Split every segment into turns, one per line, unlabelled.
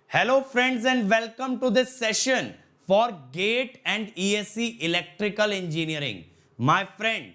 Hello friends and welcome to this session for GATE and ESC Electrical Engineering. My friend,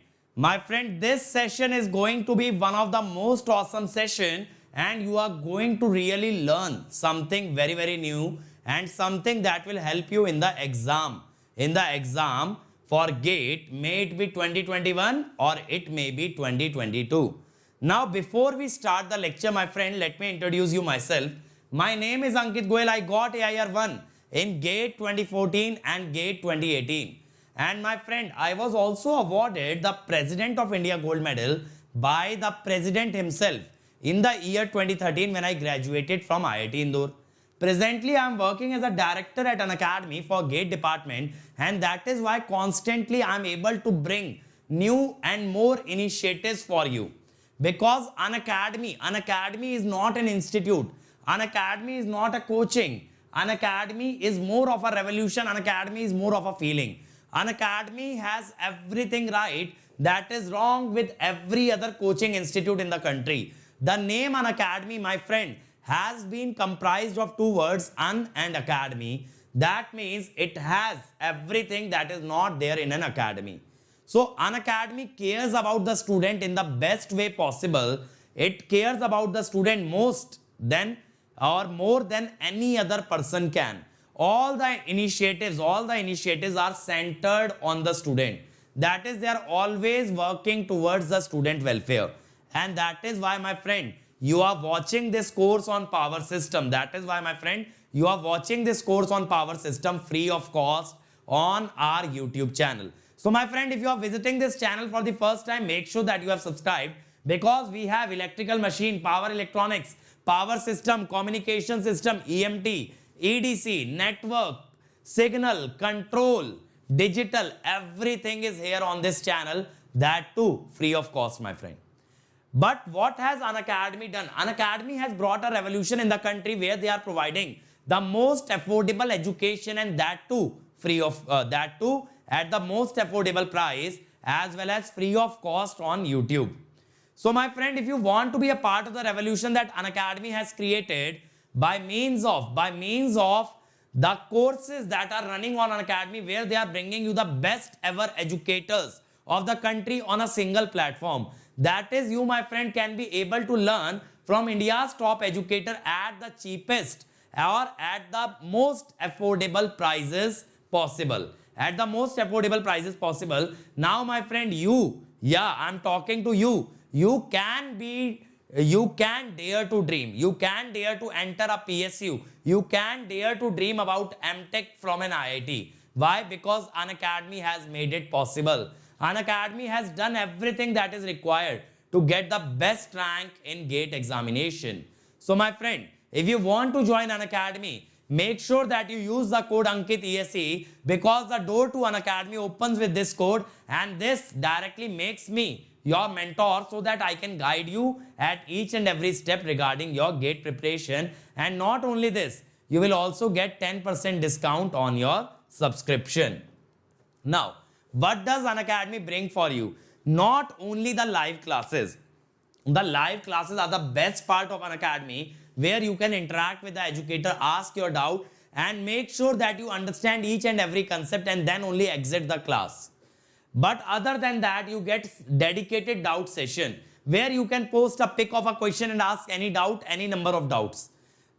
this session is going to be one of the most awesome session and you are going to really learn something very new and something that will help you in the exam. In the exam for GATE, may it be 2021 or it may be 2022. Now, before we start the lecture, my friend, let me introduce you myself. My name is Ankit Goyal. I got AIR 1 in GATE 2014 and GATE 2018. And my friend, I was also awarded the President of India Gold Medal by the President himself in the year 2013 when I graduated from IIT Indore. Presently, I am working as a director at an academy for GATE department, and that is why constantly I am able to bring new and more initiatives for you. Because an academy is not an institute. An academy is not a coaching. An academy is more of a revolution. An academy is more of a feeling. An academy has everything right that is wrong with every other coaching institute in the country. The name An Academy, my friend, has been comprised of two words, an and academy. That means it has everything that is not there in an academy. So an academy cares about the student in the best way possible. It cares about the student most than or more than any other person can. All the initiatives are centered on the student. That is, they are always working towards the student welfare. And that is why, my friend, you are watching this course on power system. That is why, my friend, you are watching this course on power system free of cost on our YouTube channel. So my friend, if you are visiting this channel for the first time, make sure that you have subscribed, because we have electrical machine, power electronics, power system, communication system, EMT, EDC, network, signal, control, digital, everything is here on this channel, that too free of cost, my friend. But what has An Academy done? An Academy has brought a revolution in the country where they are providing the most affordable education, and that too free of that too at the most affordable price, as well as free of cost on YouTube. So my friend, if you want to be a part of the revolution that An Academy has created by means of the courses that are running on An Academy, where they are bringing you the best ever educators of the country on a single platform. That is, you, my friend, can be able to learn from India's top educator at the cheapest or at the most affordable prices possible. At the most affordable prices possible. Now, my friend, I'm talking to you. You can dare to dream. You can dare to enter a PSU. You can dare to dream about MTech from an IIT. Why? Because An Academy has made it possible. An Academy has done everything that is required to get the best rank in GATE examination. So my friend, if you want to join An Academy, make sure that you use the code Ankit ESE, because the door to An Academy opens with this code, and this directly makes me your mentor so that I can guide you at each and every step regarding your GATE preparation. And not only this, you will also get 10% discount on your subscription. Now, what does An Academy bring for you? Not only the live classes. The live classes are the best part of An Academy, where you can interact with the educator, ask your doubt, and make sure that you understand each and every concept and then only exit the class. But other than that, you get dedicated doubt session, where you can post a pic of a question and ask any doubt, any number of doubts.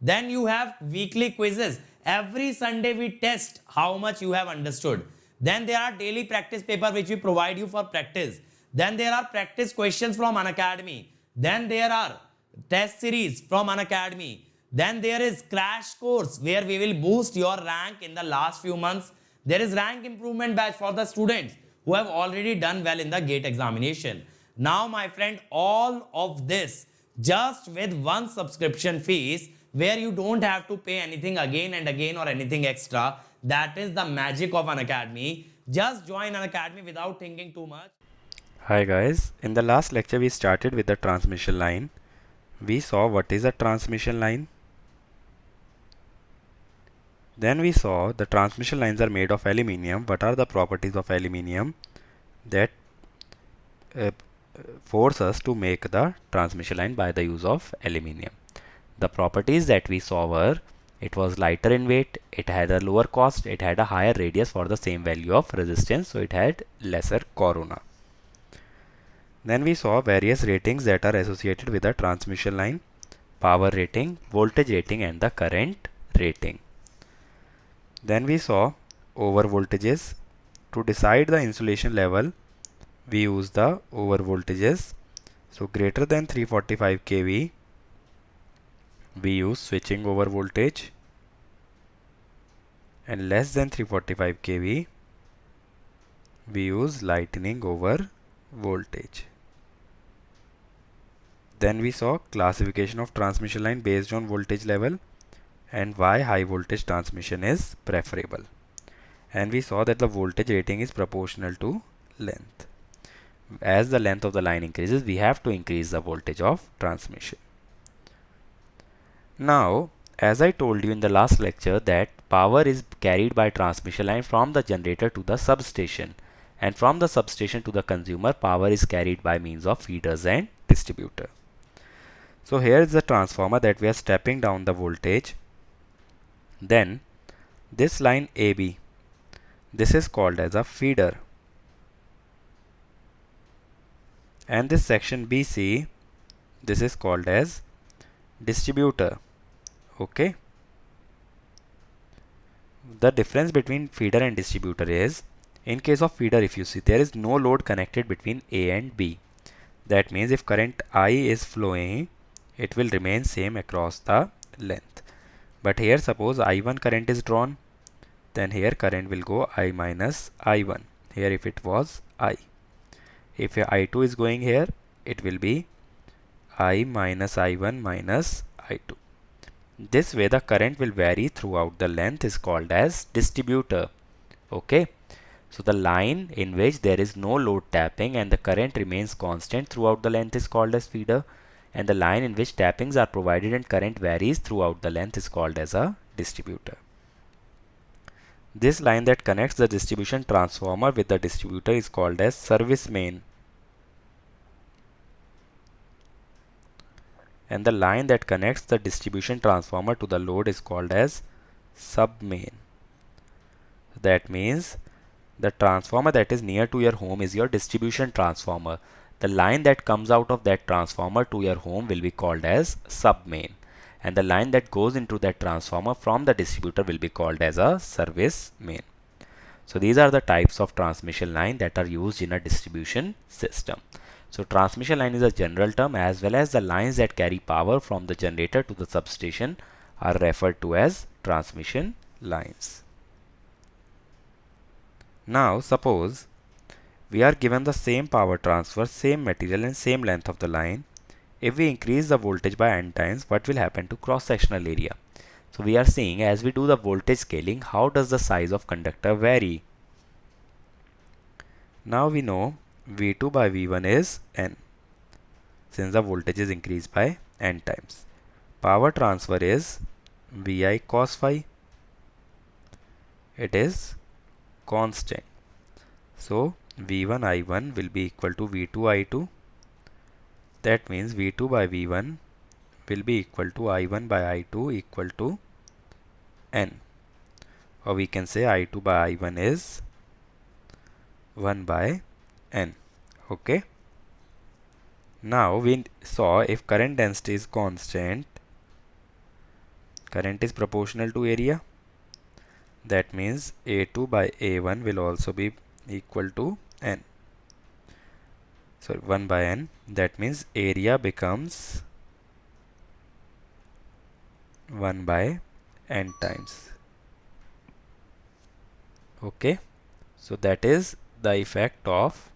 Then you have weekly quizzes. Every Sunday we test how much you have understood. Then there are daily practice paper which we provide you for practice. Then there are practice questions from An Academy. Then there are test series from An Academy. Then there is crash course, where we will boost your rank in the last few months. There is rank improvement batch for the students who have already done well in the GATE examination. Now, my friend, all of this just with one subscription fees, where you don't have to pay anything again and again or anything extra. That is the magic of An Academy. Just join An Academy without thinking too much.
Hi guys, in the last lecture we started with the transmission line. We saw what is a transmission line. Then we saw the transmission lines are made of aluminium. What are the properties of aluminium that force us to make the transmission line by the use of aluminium? The properties that we saw were, It was lighter in weight, it had a lower cost, it had a higher radius for the same value of resistance, so it had lesser corona. Then we saw various ratings that are associated with a transmission line: power rating, voltage rating, and the current rating. Then we saw over voltages. To decide the insulation level, we use the over voltages. So greater than 345 kV, we use switching over voltage, and less than 345 kV, we use lightning over voltage. Then we saw classification of transmission line based on voltage level and why high voltage transmission is preferable. And we saw that the voltage rating is proportional to length. As the length of the line increases, we have to increase the voltage of transmission. Now, as I told you in the last lecture, that power is carried by transmission line from the generator to the substation, and from the substation to the consumer, power is carried by means of feeders and distributor. So here is the transformer that we are stepping down the voltage. Then this line AB, this is called as a feeder, and this section BC, this is called as distributor. Okay. The difference between feeder and distributor is, in case of feeder, if you see, there is no load connected between A and B. That means if current I is flowing, it will remain same across the length. But here suppose I1 current is drawn, then here current will go I minus I1. Here if it was I. If I2 is going here, it will be I minus I1 minus I2. This way the current will vary throughout the length is called as distributor. Okay. So the line in which there is no load tapping and the current remains constant throughout the length is called as feeder, and the line in which tappings are provided and current varies throughout the length is called as a distributor. This line that connects the distribution transformer with the distributor is called as service main, and the line that connects the distribution transformer to the load is called as sub main. That means the transformer that is near to your home is your distribution transformer. The line that comes out of that transformer to your home will be called as sub main, and the line that goes into that transformer from the distributor will be called as a service main. So these are the types of transmission line that are used in a distribution system. So transmission line is a general term, as well as the lines that carry power from the generator to the substation are referred to as transmission lines. Now suppose we are given the same power transfer, same material and same length of the line. If we increase the voltage by n times, what will happen to cross-sectional area? So we are seeing, as we do the voltage scaling, how does the size of conductor vary? Now we know V2 by V1 is n, since the voltage is increased by n times. Power transfer is Vi cos phi. It is constant. So V1 I1 will be equal to V2 I2. That means V2 by V1 will be equal to I1 by I2 equal to n. Or we can say I2 by I1 is 1 by n. Okay. Now we saw if current density is constant, current is proportional to area. That means A2 by A1 will also be equal to n. So 1 by n. That means area becomes 1 by n times. Okay. So that is the effect of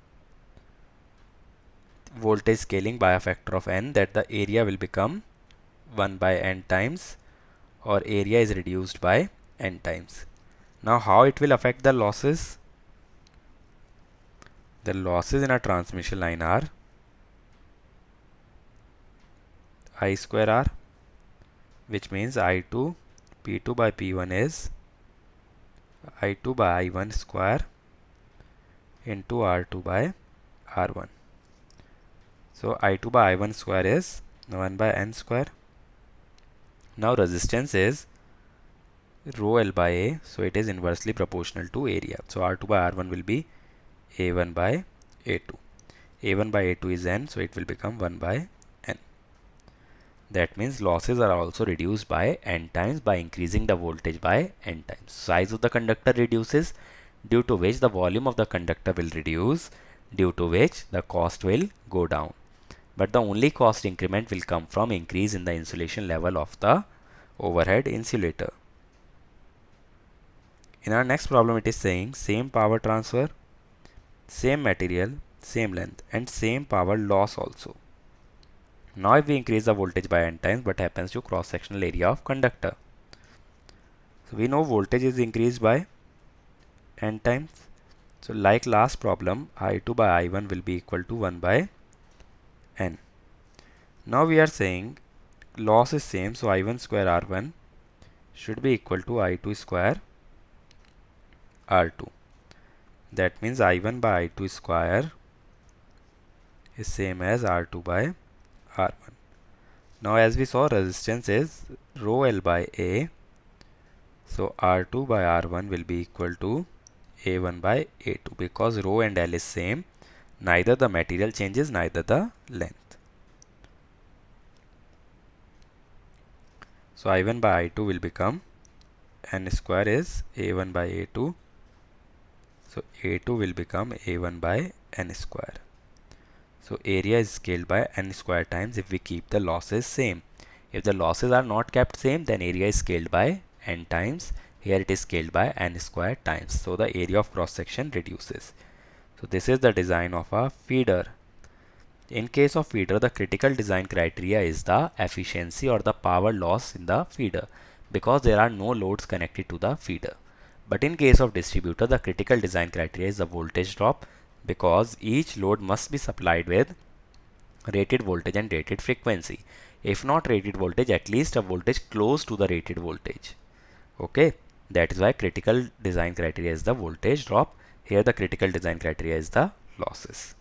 voltage scaling by a factor of n, that the area will become 1 by n times, or area is reduced by n times. Now how it will affect the losses? The losses in a transmission line are I square R, which means I2 P2 by P1 is I2 by I1 square into R2 by R1. So I2 by I1 square is 1 by n square. Now resistance is rho L by A, so it is inversely proportional to area. So R2 by R1 will be A1 by A2. A1 by A2 is N, so it will become 1 by N. That means losses are also reduced by N times by increasing the voltage by N times. Size of the conductor reduces, due to which the volume of the conductor will reduce, due to which the cost will go down. But the only cost increment will come from increase in the insulation level of the overhead insulator. In our next problem, it is saying same power transfer, same material, same length, and same power loss also. Now if we increase the voltage by N times, what happens to cross-sectional area of conductor? So we know voltage is increased by N times. So like last problem, I2 by I1 will be equal to 1 by N. Now we are saying loss is same, so I1 square R1 should be equal to I2 square R2. That means I1 by I2 square is same as R2 by R1. Now as we saw, resistance is rho L by A. So R2 by R1 will be equal to A1 by A2, because rho and L is same. Neither the material changes, neither the length. So I1 by I2 will become N square is A1 by A2. So A2 will become A1 by N square. So area is scaled by N square times if we keep the losses same. If the losses are not kept same, then area is scaled by N times. Here it is scaled by N square times. So the area of cross section reduces. So this is the design of a feeder. In case of feeder, the critical design criteria is the efficiency or the power loss in the feeder, because there are no loads connected to the feeder. But in case of distributor, the critical design criteria is the voltage drop, because each load must be supplied with rated voltage and rated frequency. If not rated voltage, at least a voltage close to the rated voltage. Okay, that is why critical design criteria is the voltage drop. Here the critical design criteria is the losses.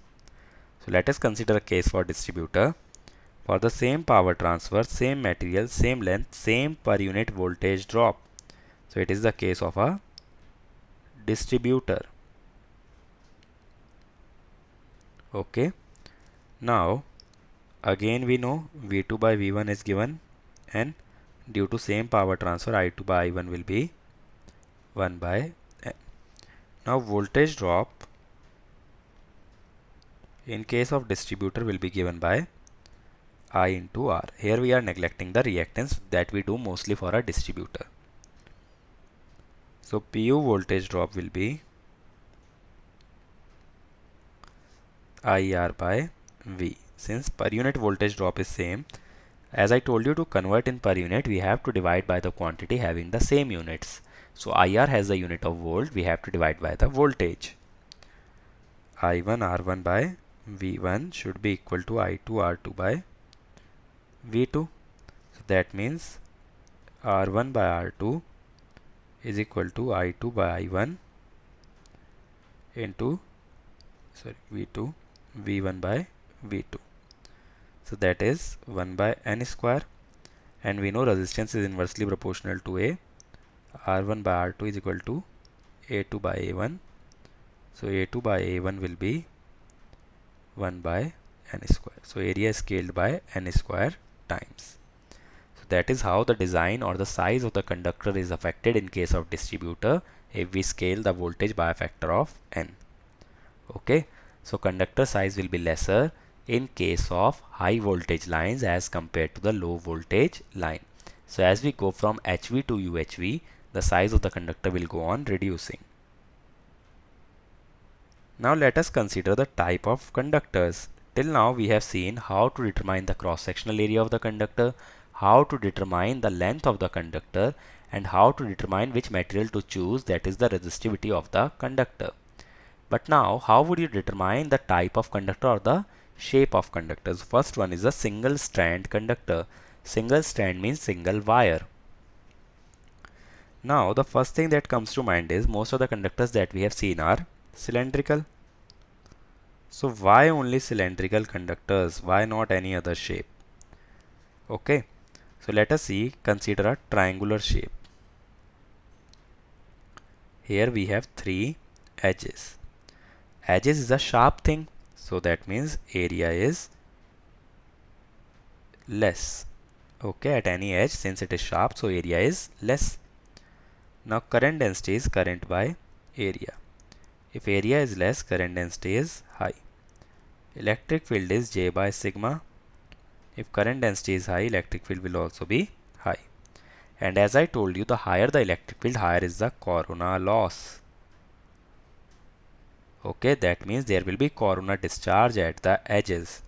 So let us consider a case for distributor. For the same power transfer, same material, same length, same per unit voltage drop. So it is the case of a distributor. Okay. Now again we know V2 by V1 is given, and due to same power transfer, I2 by I1 will be 1 by N. Now voltage drop in case of distributor will be given by I into R. Here we are neglecting the reactance that we do mostly for a distributor. So PU voltage drop will be IR by V. Since per unit voltage drop is same, as I told you, to convert in per unit, we have to divide by the quantity having the same units. So IR has the unit of volt, we have to divide by the voltage. I1 R1 by V1 should be equal to I2 R2 by V2. So that means R1 by R2 is equal to I2 by I1 into V2 V1 by V2. So that is 1 by N square, and we know resistance is inversely proportional to A. R1 by R2 is equal to A2 by A1. So A2 by A1 will be 1 by N square. So area is scaled by N square times. So that is how the design or the size of the conductor is affected in case of distributor if we scale the voltage by a factor of N. Okay, so conductor size will be lesser in case of high voltage lines as compared to the low voltage line. So as we go from HV to UHV, the size of the conductor will go on reducing. Now let us consider the type of conductors. Till now we have seen how to determine the cross-sectional area of the conductor, how to determine the length of the conductor, and how to determine which material to choose, that is the resistivity of the conductor. But now how would you determine the type of conductor or the shape of conductors? First one is a single strand conductor. Single strand means single wire. Now the first thing that comes to mind is most of the conductors that we have seen are cylindrical. So why only cylindrical conductors? Why not any other shape? Okay, so let us consider a triangular shape. Here we have 3 edges. Edges is a sharp thing, so that means area is less. Okay, at any edge, since it is sharp, so area is less. Now current density is current by area. If area is less, current density is high. Electric field is J by sigma. If current density is high, electric field will also be high. And as I told you, the higher the electric field, higher is the corona loss. Okay, that means there will be corona discharge at the edges.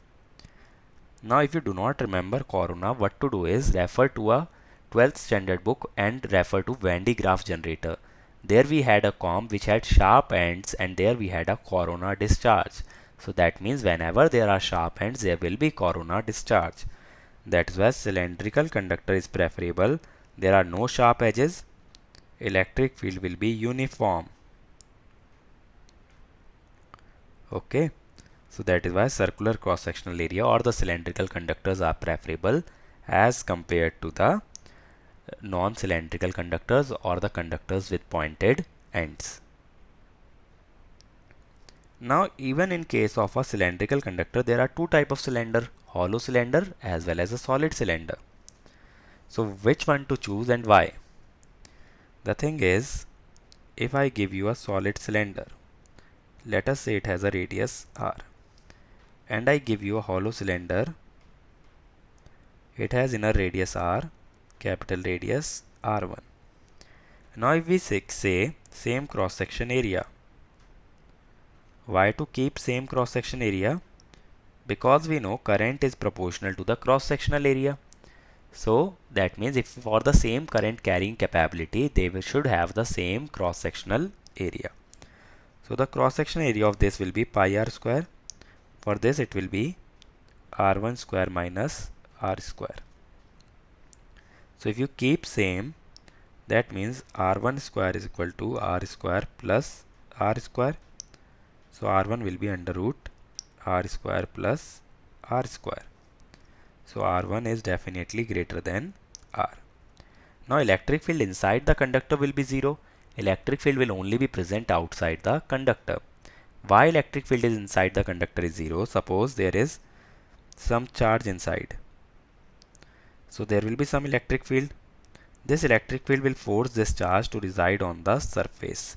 Now if you do not remember corona, what to do is refer to a 12th standard book and refer to Van de Graaff generator. There we had a comb which had sharp ends, and there we had a corona discharge. So that means whenever there are sharp ends, there will be corona discharge. That is why cylindrical conductor is preferable. There are no sharp edges. Electric field will be uniform. Okay. So that is why circular cross-sectional area or the cylindrical conductors are preferable as compared to the non-cylindrical conductors or the conductors with pointed ends. Now even in case of a cylindrical conductor, there are two types of cylinder, hollow cylinder as well as a solid cylinder. So which one to choose and why? The thing is, if I give you a solid cylinder, let us say it has a radius r, and I give you a hollow cylinder, it has inner radius r, capital radius r1. Now if we say same cross section area, why to keep same cross section area? Because we know current is proportional to the cross sectional area. So that means if for the same current carrying capability, they should have the same cross sectional area. So the cross sectional area of this will be pi r square. For this it will be r1 square minus r square. So if you keep same, that means r1 square is equal to r square plus r square. So r1 will be under root r square plus r square. So r1 is definitely greater than r. Now electric field inside the conductor will be 0. Electric field will only be present outside the conductor. Why electric field is inside the conductor is 0? Suppose there is some charge inside. So there will be some electric field. This electric field will force this charge to reside on the surface.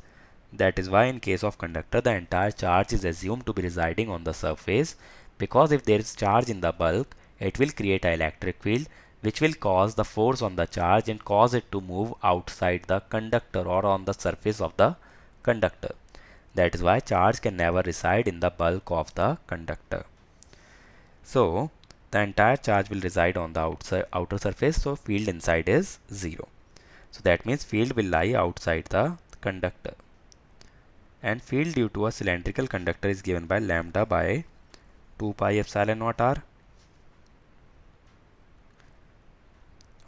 That is why in case of conductor, the entire charge is assumed to be residing on the surface, because if there is charge in the bulk, it will create an electric field which will cause the force on the charge and cause it to move outside the conductor or on the surface of the conductor. That is why charge can never reside in the bulk of the conductor. So the entire charge will reside on the outer surface, so field inside is 0. So that means field will lie outside the conductor. And field due to a cylindrical conductor is given by lambda by 2 pi epsilon naught r,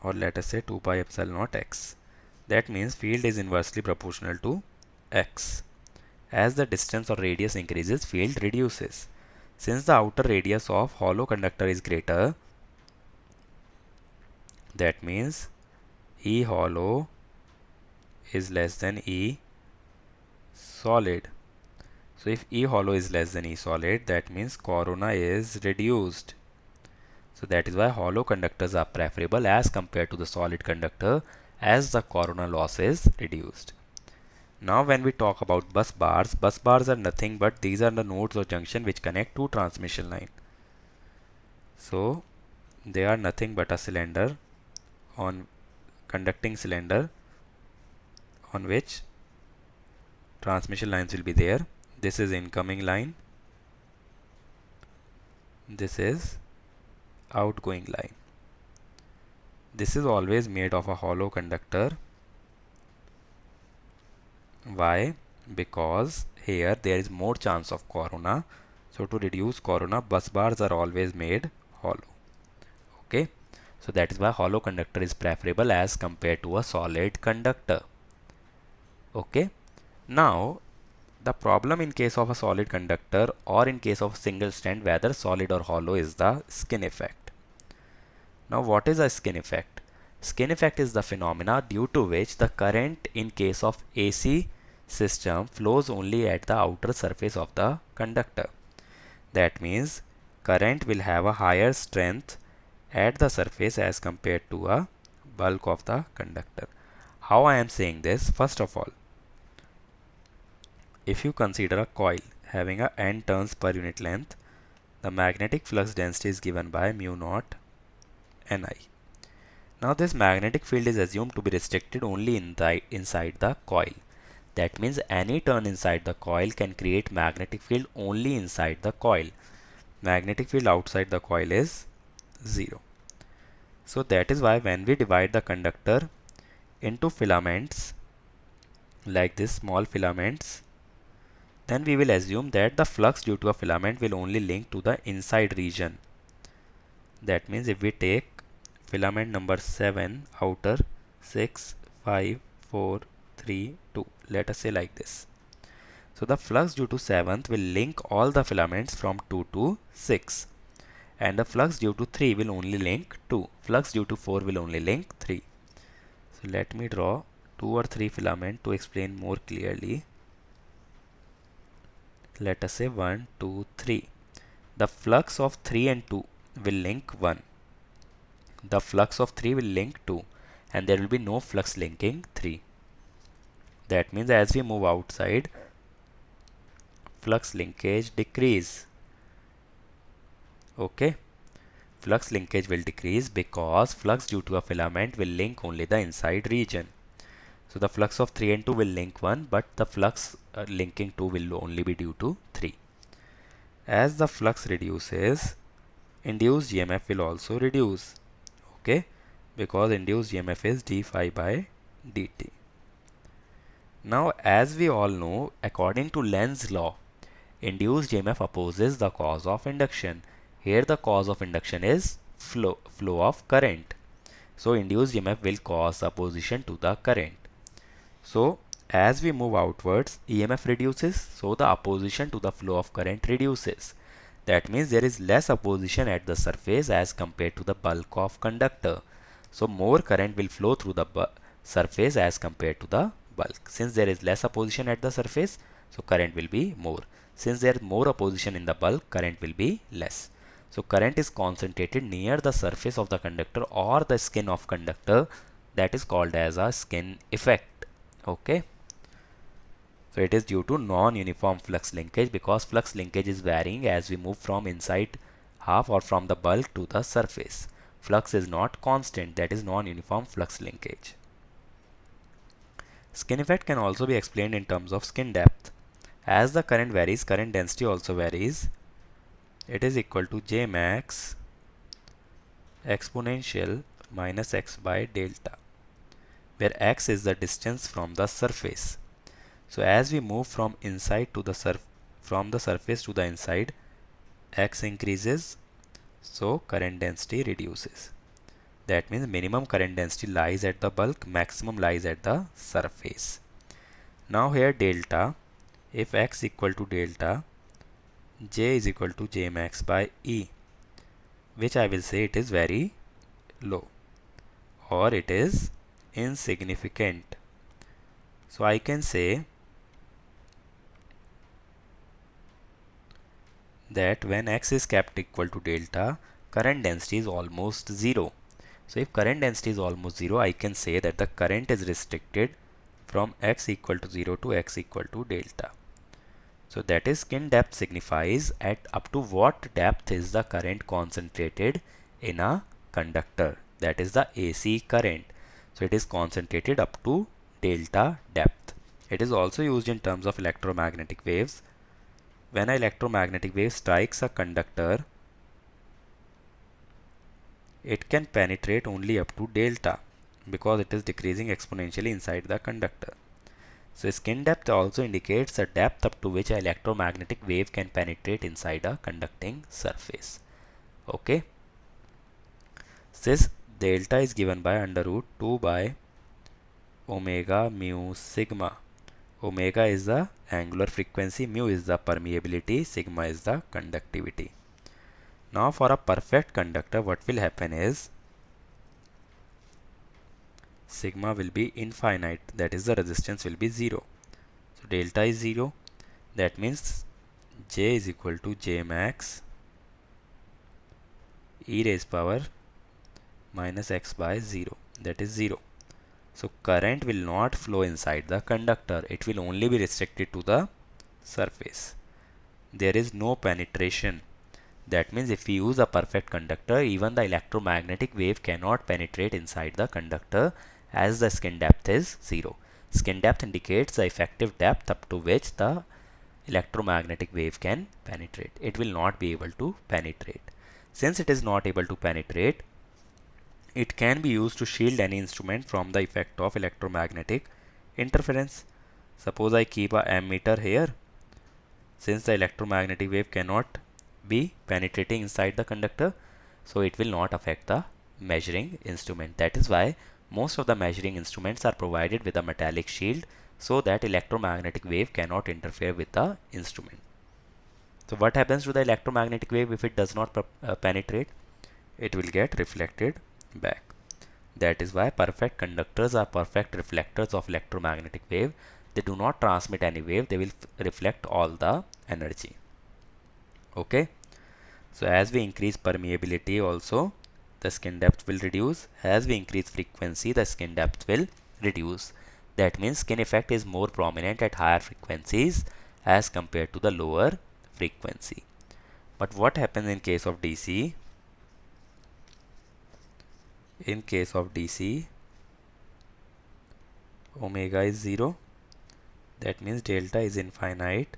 or let us say 2 pi epsilon naught x. That means field is inversely proportional to x. As the distance or radius increases, field reduces. Since the outer radius of hollow conductor is greater, that means E hollow is less than E solid. So if E hollow is less than E solid, that means corona is reduced. So that is why hollow conductors are preferable as compared to the solid conductor, as the corona loss is reduced. Now when we talk about bus bars are nothing but these are the nodes or junction which connect two transmission line. So they are nothing but a cylinder, on conducting cylinder, on which transmission lines will be there. This is incoming line, this is outgoing line. This is always made of a hollow conductor. Why? Because here there is more chance of corona. So to reduce corona, bus bars are always made hollow. Okay. So that is why hollow conductor is preferable as compared to a solid conductor. Okay. Now the problem in case of a solid conductor or in case of a single strand, whether solid or hollow, is the skin effect. Now what is a skin effect? Skin effect is the phenomena due to which the current in case of AC system flows only at the outer surface of the conductor. That means current will have a higher strength at the surface as compared to a bulk of the conductor. How I am saying this? First of all, if you consider a coil having a n turns per unit length, the magnetic flux density is given by mu naught Ni. Now this magnetic field is assumed to be restricted only inside the coil. That means any turn inside the coil can create magnetic field only inside the coil. Magnetic field outside the coil is 0. So that is why when we divide the conductor into filaments like this, small filaments, then we will assume that the flux due to a filament will only link to the inside region. That means if we take filament number 7, outer 6, 5, 4, 3, 2, let us say like this. So the flux due to 7th will link all the filaments from 2 to 6, and the flux due to 3 will only link 2. Flux due to 4 will only link 3. So let me draw 2 or 3 filament to explain more clearly. Let us say 1, 2, 3. The flux of 3 and 2 will link 1. The flux of 3 will link 2, and there will be no flux linking 3. That means as we move outside, flux linkage decrease. Okay, flux linkage will decrease because flux due to a filament will link only the inside region. So the flux of 3 and 2 will link 1, but the flux linking 2 will only be due to 3. As the flux reduces, induced EMF will also reduce. Okay, because induced EMF is d phi by dt. Now as we all know, according to Lenz's law, induced EMF opposes the cause of induction. Here the cause of induction is flow of current. So induced EMF will cause opposition to the current. So as we move outwards, EMF reduces, so the opposition to the flow of current reduces. That means there is less opposition at the surface as compared to the bulk of conductor. So more current will flow through the surface as compared to the bulk. Since there is less opposition at the surface, so current will be more. Since there is more opposition in the bulk, current will be less. So current is concentrated near the surface of the conductor or the skin of conductor. That is called as a skin effect. Okay. So it is due to non-uniform flux linkage, because flux linkage is varying as we move from inside half or from the bulk to the surface. Flux is not constant, that is non-uniform flux linkage. Skin effect can also be explained in terms of skin depth. As the current varies, current density also varies. It is equal to J max exponential minus x by delta, where x is the distance from the surface. So as we move from inside to the from the surface to the inside, x increases, so current density reduces. That means minimum current density lies at the bulk, maximum lies at the surface. Now here delta, if x equal to delta, J is equal to J max by E, which I will say it is very low or it is insignificant. So I can say that when x is kept equal to delta, current density is almost 0. So if current density is almost 0, I can say that the current is restricted from x equal to 0 to x equal to delta. So that is skin depth signifies at up to what depth is the current concentrated in a conductor. That is the AC current. So it is concentrated up to delta depth. It is also used in terms of electromagnetic waves. When an electromagnetic wave strikes a conductor, it can penetrate only up to delta because it is decreasing exponentially inside the conductor. So skin depth also indicates the depth up to which an electromagnetic wave can penetrate inside a conducting surface. Okay. This delta is given by under root 2 by omega mu sigma. Omega is the angular frequency, mu is the permeability, sigma is the conductivity. Now for a perfect conductor, what will happen is sigma will be infinite, that is the resistance will be 0. So delta is 0. That means J is equal to J max e raised power minus x by 0. That is 0. So current will not flow inside the conductor. It will only be restricted to the surface. There is no penetration. That means if we use a perfect conductor, even the electromagnetic wave cannot penetrate inside the conductor as the skin depth is 0. Skin depth indicates the effective depth up to which the electromagnetic wave can penetrate. It will not be able to penetrate. Since it is not able to penetrate, it can be used to shield any instrument from the effect of electromagnetic interference. Suppose I keep a ammeter here. Since the electromagnetic wave cannot be penetrating inside the conductor, so it will not affect the measuring instrument. That is why most of the measuring instruments are provided with a metallic shield so that electromagnetic wave cannot interfere with the instrument. So what happens to the electromagnetic wave if it does not penetrate? It will get reflected back. That is why perfect conductors are perfect reflectors of electromagnetic wave. They do not transmit any wave, they will reflect all the energy. Okay, so as we increase permeability also, the skin depth will reduce. As we increase frequency, the skin depth will reduce. That means skin effect is more prominent at higher frequencies as compared to the lower frequency. But what happens in case of DC? In case of DC, omega is 0. That means delta is infinite.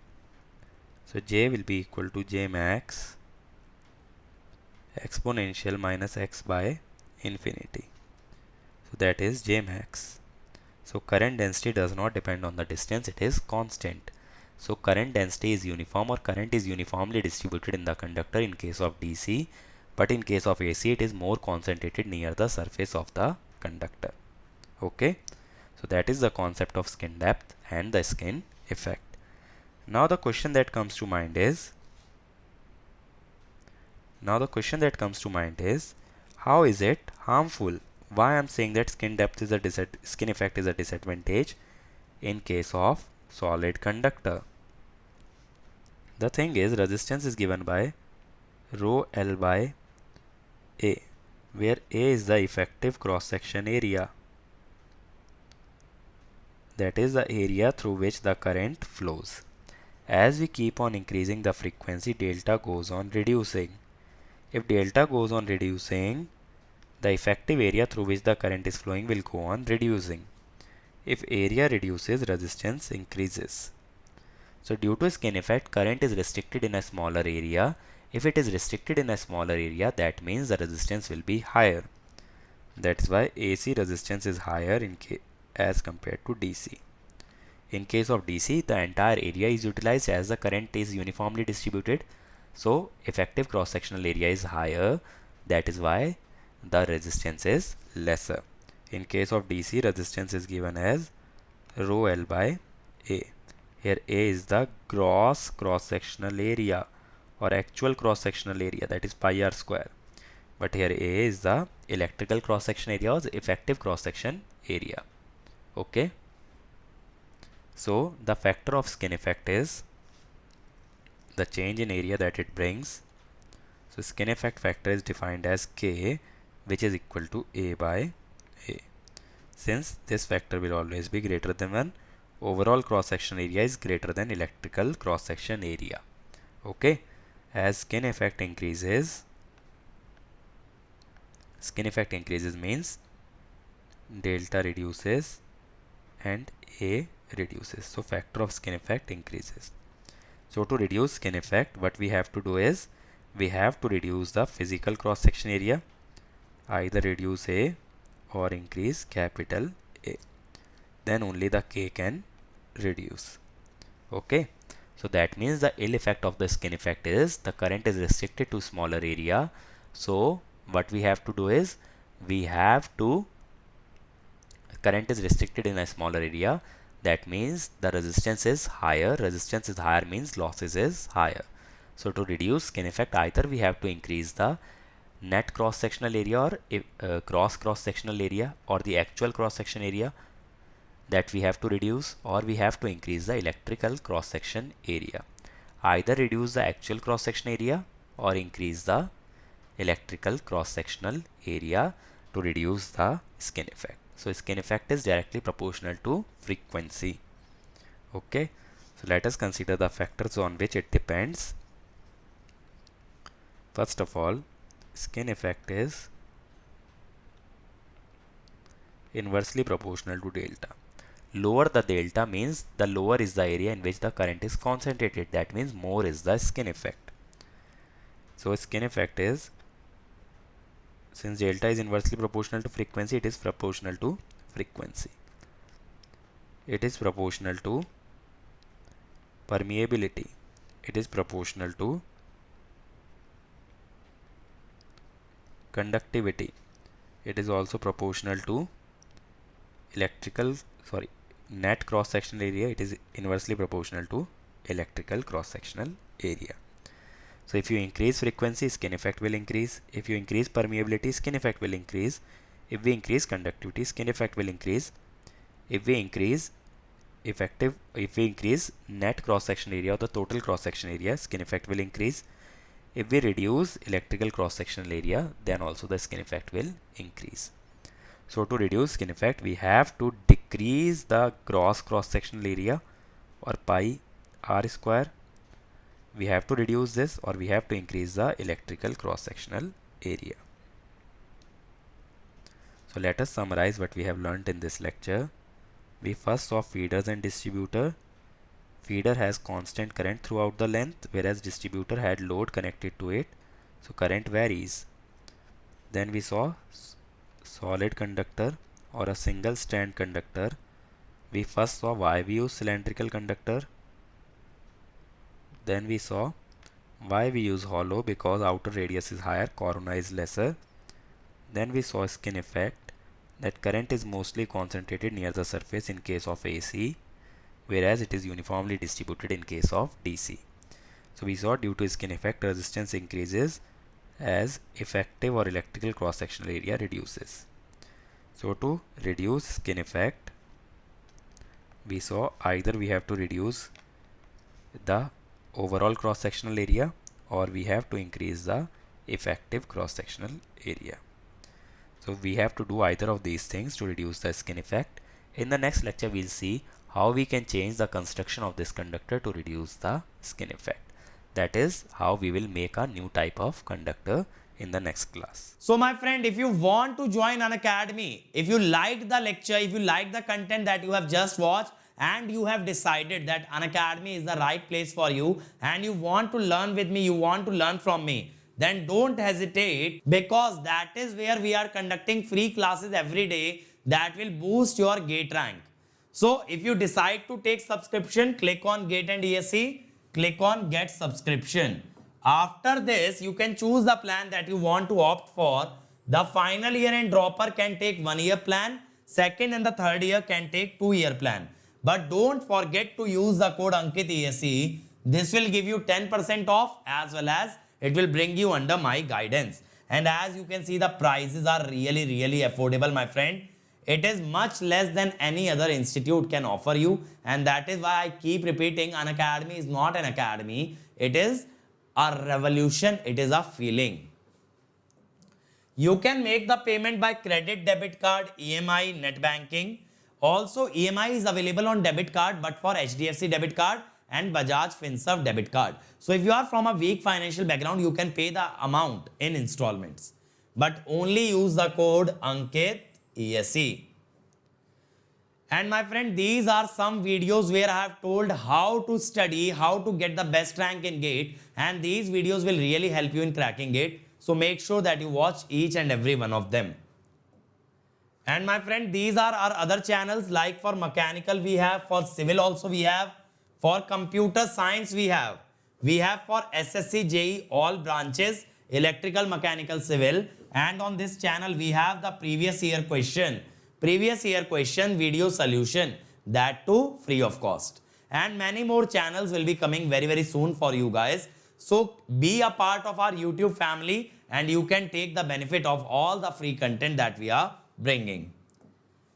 So J will be equal to J max exponential minus x by infinity. So that is J max. So current density does not depend on the distance, it is constant. So current density is uniform, or current is uniformly distributed in the conductor in case of DC, but in case of AC it is more concentrated near the surface of the conductor. Okay, so that is the concept of skin depth and the skin effect. Now the question that comes to mind is, how is it harmful? Why I am saying that skin depth is a skin effect is a disadvantage in case of solid conductor? The thing is, resistance is given by rho L by A, where A is the effective cross section area. That is the area through which the current flows. As we keep on increasing the frequency, delta goes on reducing. If delta goes on reducing, the effective area through which the current is flowing will go on reducing. If area reduces, resistance increases. So due to skin effect, current is restricted in a smaller area. If it is restricted in a smaller area, that means the resistance will be higher. That is why AC resistance is higher as compared to DC. In case of DC, the entire area is utilized as the current is uniformly distributed. So effective cross-sectional area is higher. That is why the resistance is lesser. In case of DC, resistance is given as rho L by A. Here A is the gross cross-sectional area or actual cross-sectional area, that is pi r square. But here A is the electrical cross-section area or the effective cross-section area. Okay. So the factor of skin effect is the change in area that it brings. So skin effect factor is defined as K, which is equal to A by A. Since this factor will always be greater than 1, overall cross section area is greater than electrical cross section area. Okay, as skin effect increases means delta reduces and A reduces. So factor of skin effect increases. So to reduce skin effect, what we have to do is we have to reduce the physical cross section area, either reduce A or increase capital A. Then only the K can reduce. Okay, so that means the ill effect of the skin effect is the current is restricted to smaller area. So what we have to do is current is restricted in a smaller area. That means the resistance is higher. Resistance is higher means losses is higher. So to reduce skin effect, either we have to increase the net cross sectional area or cross sectional area or the actual cross section area. that we have to reduce, or we have to increase the electrical cross section area. Either reduce the actual cross section area or increase the electrical cross sectional area to reduce the skin effect. So skin effect is directly proportional to frequency. Okay, so let us consider the factors on which it depends. First of all, skin effect is inversely proportional to delta. Lower the delta means the lower is the area in which the current is concentrated. That means more is the skin effect. So skin effect is, since delta is inversely proportional to frequency, it is proportional to frequency. It is proportional to permeability. It is proportional to conductivity. It is also proportional to net cross sectional area. It is inversely proportional to electrical cross sectional area. So if you increase frequency, skin effect will increase. If you increase permeability, skin effect will increase. If we increase conductivity, skin effect will increase. If we increase net cross section area or the total cross section area, skin effect will increase. If we reduce electrical cross sectional area, then also the skin effect will increase. So to reduce skin effect, we have to decrease the gross cross sectional area, or pi r square. We have to reduce this, or we have to increase the electrical cross sectional area. So let us summarize what we have learned in this lecture. We first saw feeders and distributor. Feeder has constant current throughout the length, whereas distributor had load connected to it, so current varies. Then we saw solid conductor or a single strand conductor. We first saw why we use cylindrical conductor. Then we saw why we use hollow, because outer radius is higher, corona is lesser. Then we saw skin effect, that current is mostly concentrated near the surface in case of AC, whereas it is uniformly distributed in case of DC. So we saw due to skin effect, resistance increases as effective or electrical cross sectional area reduces. So to reduce skin effect, we saw either we have to reduce the overall cross sectional area, or we have to increase the effective cross sectional area. So we have to do either of these things to reduce the skin effect. In the next lecture, we'll see how we can change the construction of this conductor to reduce the skin effect. That is how we will make a new type of conductor in the next class.
So my friend, if you want to join Unacademy, if you liked the lecture, if you like the content that you have just watched, and you have decided that Unacademy is the right place for you, and you want to learn with me, you want to learn from me, then don't hesitate, because that is where we are conducting free classes every day that will boost your GATE rank. So if you decide to take subscription, click on GATE and ESE, click on get subscription. After this, you can choose the plan that you want to opt for. The final year and dropper can take 1 year plan. Second and the third year can take 2 year plan. But don't forget to use the code Ankit ESE. This will give you 10% off, as well as it will bring you under my guidance. And as you can see, the prices are really affordable, my friend. It is much less than any other institute can offer you. And that is why I keep repeating, Unacademy is not an academy. It is a revolution. It is a feeling. You can make the payment by credit, debit card, EMI, net banking. Also, EMI is available on debit card, but for HDFC debit card and Bajaj Finserv debit card. So if you are from a weak financial background, you can pay the amount in installments, but only use the code Ankit ESE. And my friend, these are some videos where I have told how to study, how to get the best rank in GATE, and these videos will really help you in cracking GATE. So make sure that you watch each and every one of them. And my friend, these are our other channels, like for mechanical we have, for civil also we have, for computer science we have for SSC, JEE, all branches, electrical, mechanical, civil. And on this channel we have the previous year question video solution, that too free of cost. And many more channels will be coming very soon for you guys. So be a part of our YouTube family, and you can take the benefit of all the free content that we are bringing.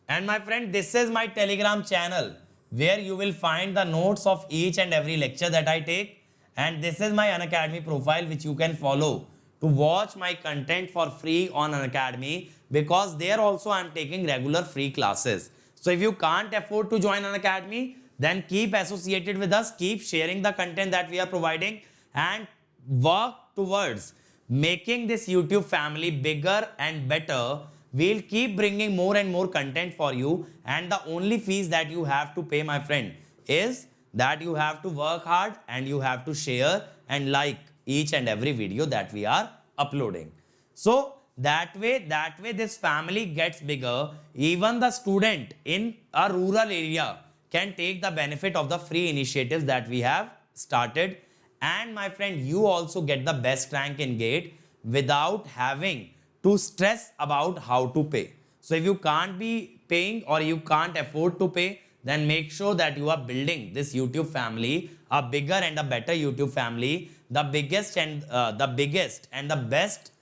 And my friend, this is my Telegram channel where you will find the notes of each and every lecture that I take. And this is my Unacademy profile which you can follow to watch my content for free on Unacademy, because there also I am taking regular free classes. So if you can't afford to join Unacademy, then keep associated with us, keep sharing the content that we are providing, and work towards making this YouTube family bigger and better. We'll keep bringing more and more content for you, and the only fees that you have to pay, my friend, is that you have to work hard and you have to share and like each and every video that we are uploading. So that way this family gets bigger. Even the student in a rural area can take the benefit of the free initiatives that we have started. And my friend, you also get the best rank in GATE without having to stress about how to pay. So if you can't be paying or you can't afford to pay, then make sure that you are building this YouTube family, a bigger and a better YouTube family, the biggest and the best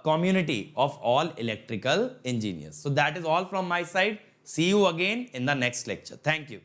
community of all electrical engineers. So that is all from my side. See you again in the next lecture. Thank you.